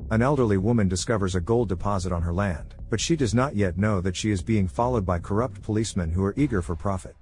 An elderly woman discovers a gold deposit on her land, but she does not yet know that she is being followed by corrupt policemen who are eager for profit.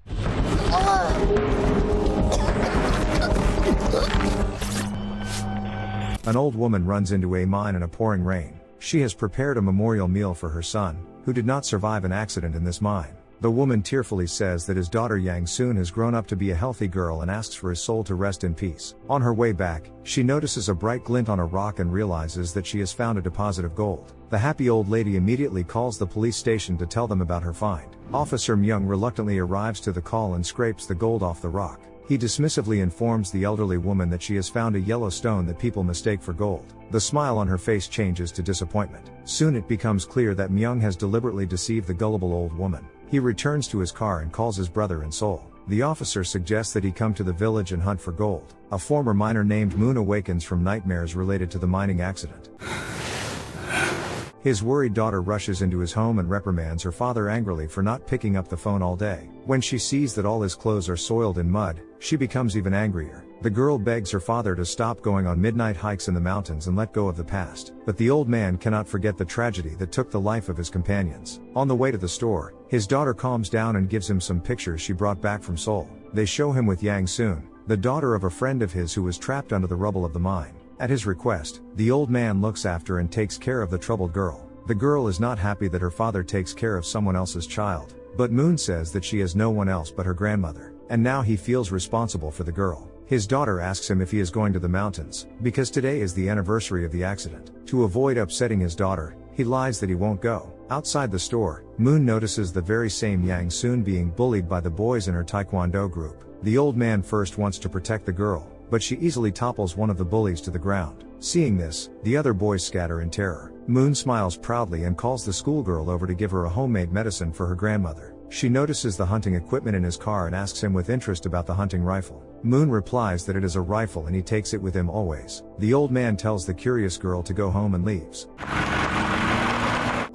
An old woman runs into a mine in a pouring rain. She has prepared a memorial meal for her son, who did not survive an accident in this mine. The woman tearfully says that his daughter Yang Soon has grown up to be a healthy girl and asks for his soul to rest in peace. On her way back, she notices a bright glint on a rock and realizes that she has found a deposit of gold. The happy old lady immediately calls the police station to tell them about her find. Officer Myung reluctantly arrives to the call and scrapes the gold off the rock. He dismissively informs the elderly woman that she has found a yellow stone that people mistake for gold. The smile on her face changes to disappointment. Soon it becomes clear that Myung has deliberately deceived the gullible old woman. He returns to his car and calls his brother in Seoul. The officer suggests that he come to the village and hunt for gold. A former miner named Moon awakens from nightmares related to the mining accident. His worried daughter rushes into his home and reprimands her father angrily for not picking up the phone all day. When she sees that all his clothes are soiled in mud, she becomes even angrier. The girl begs her father to stop going on midnight hikes in the mountains and let go of the past. But the old man cannot forget the tragedy that took the life of his companions. On the way to the store, his daughter calms down and gives him some pictures she brought back from Seoul. They show him with Yang Soon, the daughter of a friend of his who was trapped under the rubble of the mine. At his request, the old man looks after and takes care of the troubled girl. The girl is not happy that her father takes care of someone else's child, but Moon says that she has no one else but her grandmother, and now he feels responsible for the girl. His daughter asks him if he is going to the mountains, because today is the anniversary of the accident. To avoid upsetting his daughter, he lies that he won't go. Outside the store, Moon notices the very same Yang Soon being bullied by the boys in her taekwondo group. The old man first wants to protect the girl, but she easily topples one of the bullies to the ground. Seeing this, the other boys scatter in terror. Moon smiles proudly and calls the schoolgirl over to give her a homemade medicine for her grandmother. She notices the hunting equipment in his car and asks him with interest about the hunting rifle. Moon replies that it is a rifle and he takes it with him always. The old man tells the curious girl to go home and leaves.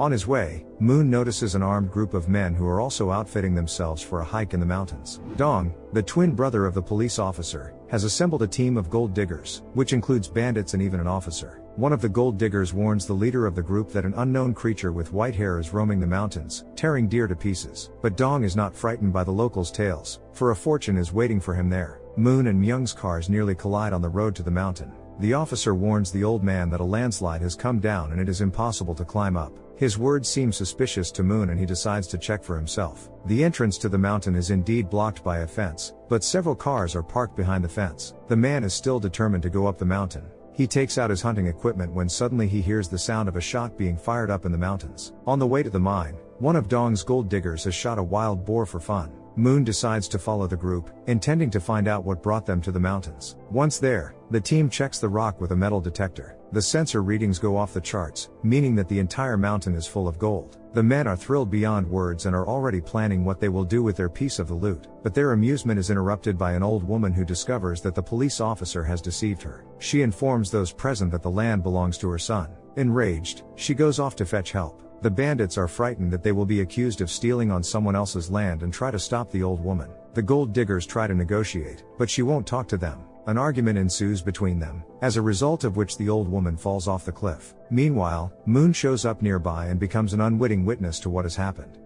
On his way, Moon notices an armed group of men who are also outfitting themselves for a hike in the mountains. Dong, the twin brother of the police officer, has assembled a team of gold diggers, which includes bandits and even an officer. One of the gold diggers warns the leader of the group that an unknown creature with white hair is roaming the mountains, tearing deer to pieces. But Dong is not frightened by the locals' tales, for a fortune is waiting for him there. Moon and Myung's cars nearly collide on the road to the mountain. The officer warns the old man that a landslide has come down and it is impossible to climb up. His words seem suspicious to Moon and he decides to check for himself. The entrance to the mountain is indeed blocked by a fence, but several cars are parked behind the fence. The man is still determined to go up the mountain. He takes out his hunting equipment when suddenly he hears the sound of a shot being fired up in the mountains. On the way to the mine, one of Dong's gold diggers has shot a wild boar for fun. Moon decides to follow the group, intending to find out what brought them to the mountains. Once there, the team checks the rock with a metal detector. The sensor readings go off the charts, meaning that the entire mountain is full of gold. The men are thrilled beyond words and are already planning what they will do with their piece of the loot. But their amusement is interrupted by an old woman who discovers that the police officer has deceived her. She informs those present that the land belongs to her son. Enraged, she goes off to fetch help. The bandits are frightened that they will be accused of stealing on someone else's land and try to stop the old woman. The gold diggers try to negotiate, but she won't talk to them. An argument ensues between them, as a result of which the old woman falls off the cliff. Meanwhile, Moon shows up nearby and becomes an unwitting witness to what has happened.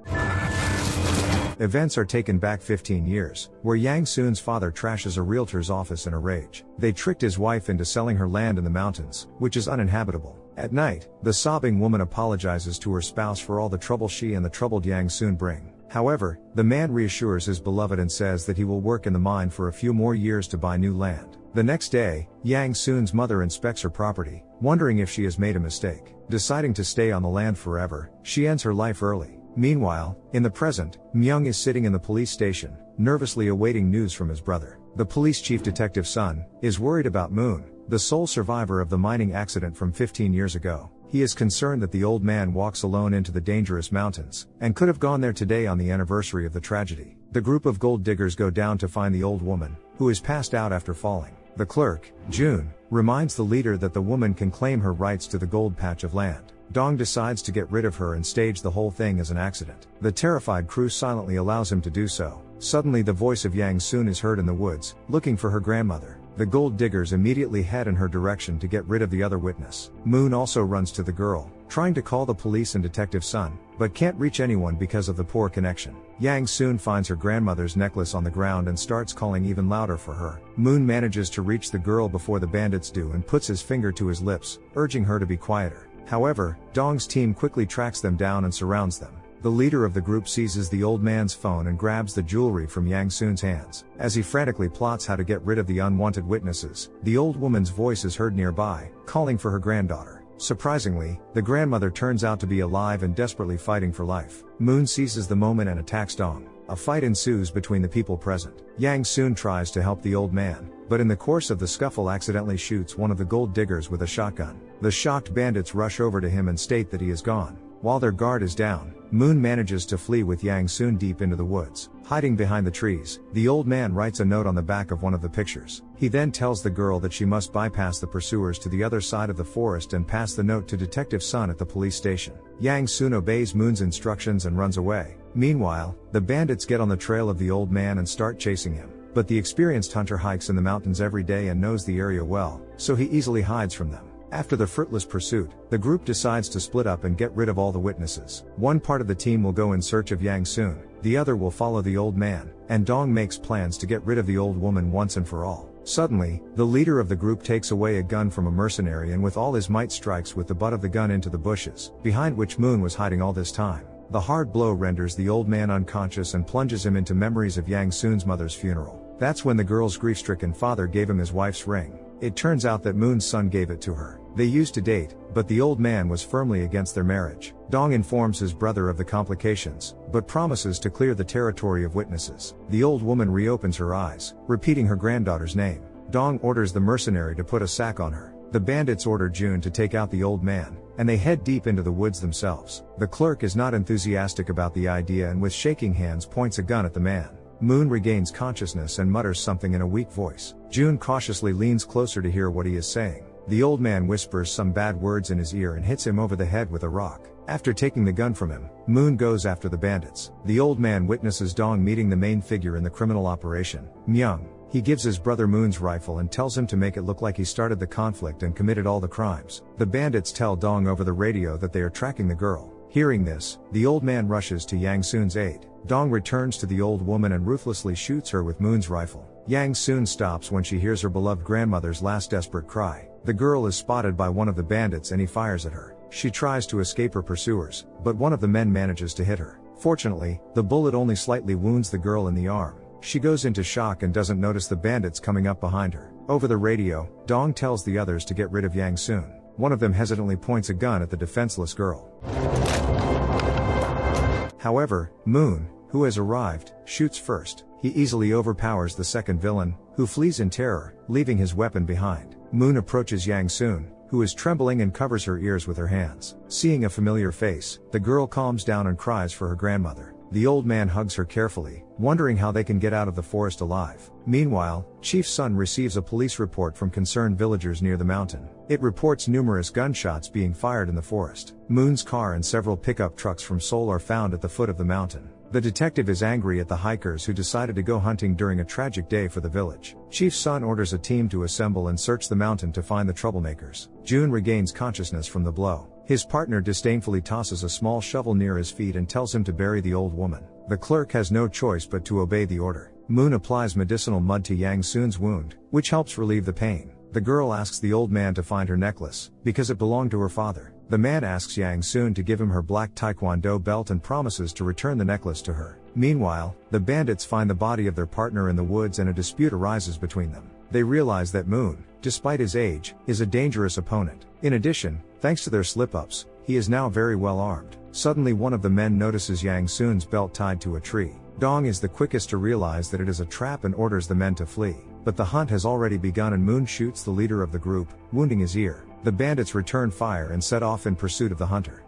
Events are taken back 15 years, where Yang Soon's father trashes a realtor's office in a rage. They tricked his wife into selling her land in the mountains, which is uninhabitable. At night, the sobbing woman apologizes to her spouse for all the trouble she and the troubled Yang Soon bring. However, the man reassures his beloved and says that he will work in the mine for a few more years to buy new land. The next day, Yang Soon's mother inspects her property, wondering if she has made a mistake. Deciding to stay on the land forever, she ends her life early. Meanwhile, in the present, Myung is sitting in the police station, nervously awaiting news from his brother. The police chief detective's son is worried about Moon, the sole survivor of the mining accident from 15 years ago. He is concerned that the old man walks alone into the dangerous mountains, and could have gone there today on the anniversary of the tragedy. The group of gold diggers go down to find the old woman, who is passed out after falling. The clerk, June, reminds the leader that the woman can claim her rights to the gold patch of land. Dong decides to get rid of her and stage the whole thing as an accident. The terrified crew silently allows him to do so. Suddenly the voice of Yang Soon is heard in the woods, looking for her grandmother. The gold diggers immediately head in her direction to get rid of the other witness. Moon also runs to the girl, trying to call the police and Detective Sun, but can't reach anyone because of the poor connection. Yang soon finds her grandmother's necklace on the ground and starts calling even louder for her. Moon manages to reach the girl before the bandits do and puts his finger to his lips, urging her to be quieter. However, Dong's team quickly tracks them down and surrounds them. The leader of the group seizes the old man's phone and grabs the jewelry from Yang Soon's hands. As he frantically plots how to get rid of the unwanted witnesses, the old woman's voice is heard nearby, calling for her granddaughter. Surprisingly, the grandmother turns out to be alive and desperately fighting for life. Moon seizes the moment and attacks Dong. A fight ensues between the people present. Yang soon tries to help the old man, but in the course of the scuffle accidentally shoots one of the gold diggers with a shotgun. The shocked bandits rush over to him and state that he is gone. While their guard is down, Moon manages to flee with Yang soon deep into the woods. Hiding behind the trees, the old man writes a note on the back of one of the pictures. He then tells the girl that she must bypass the pursuers to the other side of the forest and pass the note to Detective Sun at the police station. Yang soon obeys Moon's instructions and runs away. Meanwhile, the bandits get on the trail of the old man and start chasing him. But the experienced hunter hikes in the mountains every day and knows the area well, so he easily hides from them. After the fruitless pursuit, the group decides to split up and get rid of all the witnesses. One part of the team will go in search of Yang soon, the other will follow the old man, and Dong makes plans to get rid of the old woman once and for all. Suddenly, the leader of the group takes away a gun from a mercenary and with all his might strikes with the butt of the gun into the bushes, behind which Moon was hiding all this time. The hard blow renders the old man unconscious and plunges him into memories of Yang soon's mother's funeral. That's when the girl's grief-stricken father gave him his wife's ring. It turns out that Moon's son gave it to her. They used to date, but the old man was firmly against their marriage. Dong informs his brother of the complications, but promises to clear the territory of witnesses. The old woman reopens her eyes, repeating her granddaughter's name. Dong orders the mercenary to put a sack on her. The bandits order June to take out the old man, and they head deep into the woods themselves. The clerk is not enthusiastic about the idea and with shaking hands points a gun at the man. Moon regains consciousness and mutters something in a weak voice. June cautiously leans closer to hear what he is saying. The old man whispers some bad words in his ear and hits him over the head with a rock. After taking the gun from him, Moon goes after the bandits. The old man witnesses Dong meeting the main figure in the criminal operation, Myung. He gives his brother Moon's rifle and tells him to make it look like he started the conflict and committed all the crimes. The bandits tell Dong over the radio that they are tracking the girl. Hearing this, the old man rushes to Yang Soon's aid. Dong returns to the old woman and ruthlessly shoots her with Moon's rifle. Yang soon stops when she hears her beloved grandmother's last desperate cry. The girl is spotted by one of the bandits and he fires at her. She tries to escape her pursuers, but one of the men manages to hit her. Fortunately, the bullet only slightly wounds the girl in the arm. She goes into shock and doesn't notice the bandits coming up behind her. Over the radio, Dong tells the others to get rid of Yang soon. One of them hesitantly points a gun at the defenseless girl. However, Moon, who has arrived, shoots first. He easily overpowers the second villain, who flees in terror, leaving his weapon behind. Moon approaches Yang soon, who is trembling and covers her ears with her hands. Seeing a familiar face, the girl calms down and cries for her grandmother. The old man hugs her carefully, wondering how they can get out of the forest alive. Meanwhile, Chief Sun receives a police report from concerned villagers near the mountain. It reports numerous gunshots being fired in the forest. Moon's car and several pickup trucks from Seoul are found at the foot of the mountain. The detective is angry at the hikers who decided to go hunting during a tragic day for the village. Chief Sun orders a team to assemble and search the mountain to find the troublemakers. June regains consciousness from the blow. His partner disdainfully tosses a small shovel near his feet and tells him to bury the old woman. The clerk has no choice but to obey the order. Moon applies medicinal mud to Yang soon's wound, which helps relieve the pain. The girl asks the old man to find her necklace, because it belonged to her father. The man asks Yang soon to give him her black taekwondo belt and promises to return the necklace to her. Meanwhile, the bandits find the body of their partner in the woods and a dispute arises between them. They realize that Moon, despite his age, is a dangerous opponent. In addition, thanks to their slip-ups, he is now very well armed. Suddenly one of the men notices Yang soon's belt tied to a tree. Dong is the quickest to realize that it is a trap and orders the men to flee. But the hunt has already begun and Moon shoots the leader of the group, wounding his ear. The bandits return fire and set off in pursuit of the hunter.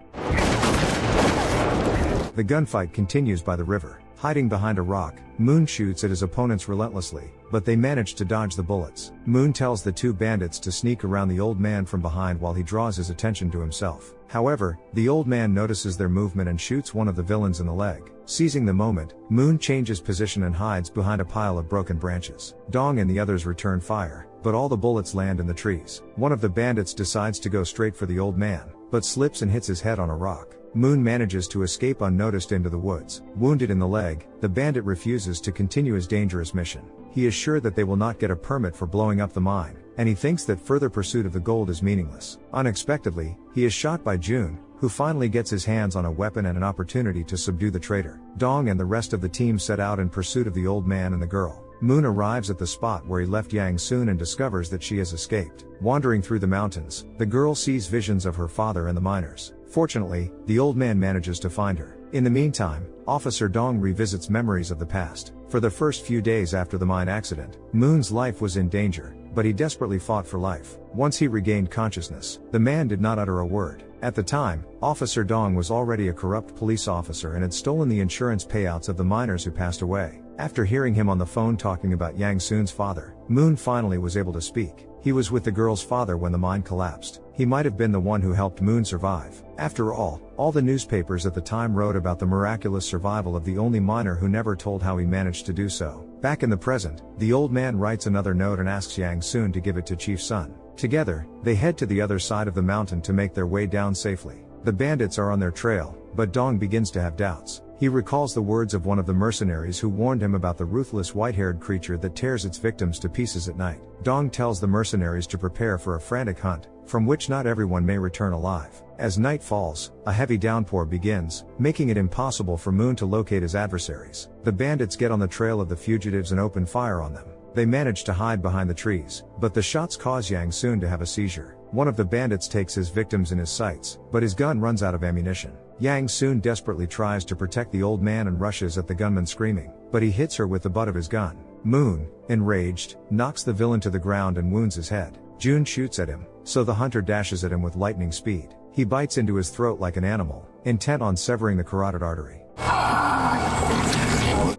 The gunfight continues by the river. Hiding behind a rock, Moon shoots at his opponents relentlessly, but they manage to dodge the bullets. Moon tells the two bandits to sneak around the old man from behind while he draws his attention to himself. However, the old man notices their movement and shoots one of the villains in the leg. Seizing the moment, Moon changes position and hides behind a pile of broken branches. Dong and the others return fire, but but all the bullets land in the trees. One of the bandits decides to go straight for the old man, but slips and hits his head on a rock. Moon manages to escape unnoticed into the woods. Wounded in the leg, the bandit refuses to continue his dangerous mission. He is sure that they will not get a permit for blowing up the mine, and he thinks that further pursuit of the gold is meaningless. Unexpectedly, he is shot by June, who finally gets his hands on a weapon and an opportunity to subdue the traitor. Dong and the rest of the team set out in pursuit of the old man and the girl. Moon arrives at the spot where he left Yang Soon and discovers that she has escaped. Wandering through the mountains, the girl sees visions of her father and the miners. Fortunately, the old man manages to find her. In the meantime, Officer Dong revisits memories of the past. For the first few days after the mine accident, Moon's life was in danger, but he desperately fought for life. Once he regained consciousness, the man did not utter a word. At the time, Officer Dong was already a corrupt police officer and had stolen the insurance payouts of the miners who passed away. After hearing him on the phone talking about Yang Soon's father, Moon finally was able to speak. He was with the girl's father when the mine collapsed. He might have been the one who helped Moon survive. After all the newspapers at the time wrote about the miraculous survival of the only miner who never told how he managed to do so. Back in the present, the old man writes another note and asks Yang Soon to give it to Chief Sun. Together, they head to the other side of the mountain to make their way down safely. The bandits are on their trail, but Dong begins to have doubts. He recalls the words of one of the mercenaries who warned him about the ruthless white-haired creature that tears its victims to pieces at night. Dong tells the mercenaries to prepare for a frantic hunt, from which not everyone may return alive. As night falls, a heavy downpour begins, making it impossible for Moon to locate his adversaries. The bandits get on the trail of the fugitives and open fire on them. They manage to hide behind the trees, but the shots cause Yang Soon to have a seizure. One of the bandits takes his victims in his sights, but his gun runs out of ammunition. Yang Soon desperately tries to protect the old man and rushes at the gunman screaming, but he hits her with the butt of his gun. Moon, enraged, knocks the villain to the ground and wounds his head. June shoots at him, so the hunter dashes at him with lightning speed. He bites into his throat like an animal, intent on severing the carotid artery.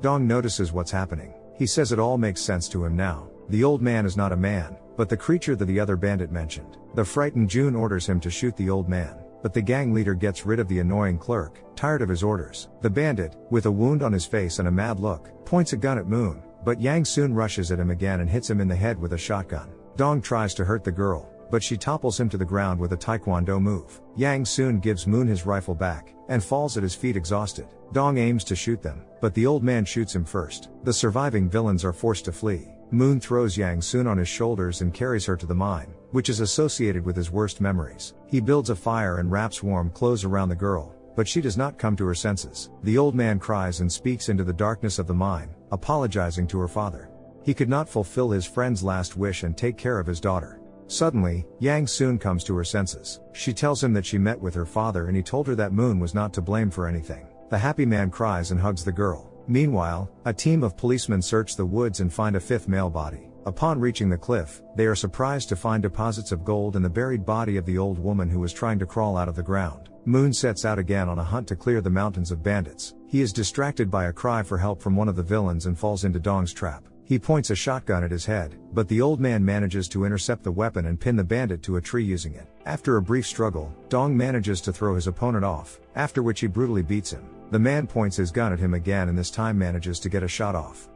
Dong notices what's happening. He says it all makes sense to him now. The old man is not a man, but the creature that the other bandit mentioned. The frightened June orders him to shoot the old man, but the gang leader gets rid of the annoying clerk, tired of his orders. The bandit, with a wound on his face and a mad look, points a gun at Moon, but Yang soon rushes at him again and hits him in the head with a shotgun. Dong tries to hurt the girl, but she topples him to the ground with a taekwondo move. Yang soon gives Moon his rifle back, and falls at his feet exhausted. Dong aims to shoot them, but the old man shoots him first. The surviving villains are forced to flee. Moon throws Yang Soon on his shoulders and carries her to the mine, which is associated with his worst memories. He builds a fire and wraps warm clothes around the girl, but she does not come to her senses. The old man cries and speaks into the darkness of the mine, apologizing to her father. He could not fulfill his friend's last wish and take care of his daughter. Suddenly, Yang Soon comes to her senses. She tells him that she met with her father and he told her that Moon was not to blame for anything. The happy man cries and hugs the girl. Meanwhile, a team of policemen search the woods and find a fifth male body. Upon reaching the cliff, they are surprised to find deposits of gold and the buried body of the old woman who was trying to crawl out of the ground. Moon sets out again on a hunt to clear the mountains of bandits. He is distracted by a cry for help from one of the villains and falls into Dong's trap. He points a shotgun at his head, but the old man manages to intercept the weapon and pin the bandit to a tree using it. After a brief struggle, Dong manages to throw his opponent off, after which he brutally beats him. The man points his gun at him again and this time manages to get a shot off.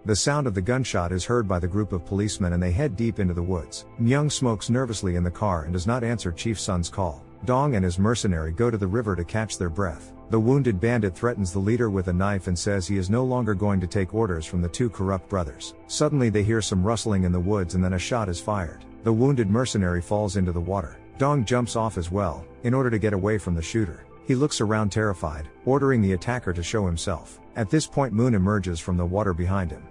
The sound of the gunshot is heard by the group of policemen and they head deep into the woods. Myung smokes nervously in the car and does not answer Chief Sun's call. Dong and his mercenary go to the river to catch their breath. The wounded bandit threatens the leader with a knife and says he is no longer going to take orders from the two corrupt brothers. Suddenly they hear some rustling in the woods and then a shot is fired. The wounded mercenary falls into the water. Dong jumps off as well, in order to get away from the shooter. He looks around terrified, ordering the attacker to show himself. At this point Moon emerges from the water behind him.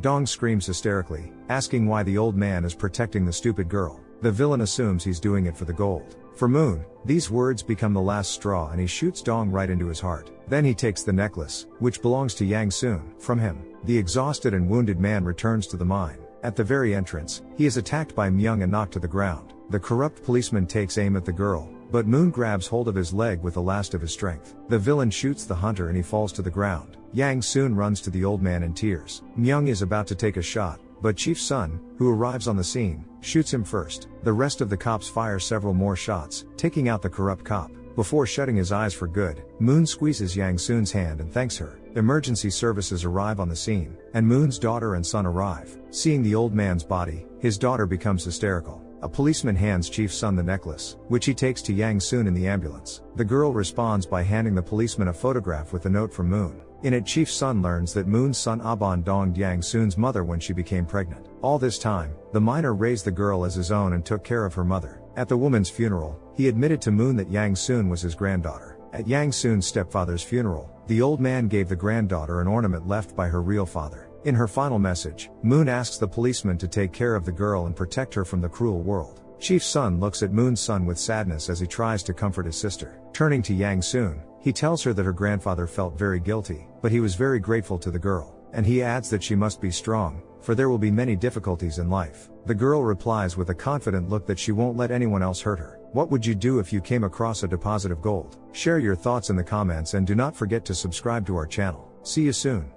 Dong screams hysterically, asking why the old man is protecting the stupid girl. The villain assumes he's doing it for the gold. For Moon, these words become the last straw and he shoots Dong right into his heart. Then he takes the necklace, which belongs to Yang Soon, from him. The exhausted and wounded man returns to the mine. At the very entrance, he is attacked by Myung and knocked to the ground. The corrupt policeman takes aim at the girl, but Moon grabs hold of his leg with the last of his strength. The villain shoots the hunter and he falls to the ground. Yang Soon runs to the old man in tears. Myung is about to take a shot, but Chief Sun, who arrives on the scene, shoots him first. The rest of the cops fire several more shots, taking out the corrupt cop. Before shutting his eyes for good, Moon squeezes Yang Soon's hand and thanks her. Emergency services arrive on the scene, and Moon's daughter and son arrive. Seeing the old man's body, his daughter becomes hysterical. A policeman hands Chief Sun the necklace, which he takes to Yang Soon in the ambulance. The girl responds by handing the policeman a photograph with a note from Moon. In it, Chief Sun learns that Moon's son abandoned Yang Soon's mother when she became pregnant. All this time, the miner raised the girl as his own and took care of her mother. At the woman's funeral, he admitted to Moon that Yang Soon was his granddaughter. At Yang Soon's stepfather's funeral, the old man gave the granddaughter an ornament left by her real father. In her final message, Moon asks the policeman to take care of the girl and protect her from the cruel world. Chief Sun looks at Moon's son with sadness as he tries to comfort his sister. Turning to Yang Soon, he tells her that her grandfather felt very guilty, but he was very grateful to the girl. And he adds that she must be strong, for there will be many difficulties in life. The girl replies with a confident look that she won't let anyone else hurt her. What would you do if you came across a deposit of gold? Share your thoughts in the comments and do not forget to subscribe to our channel. See you soon.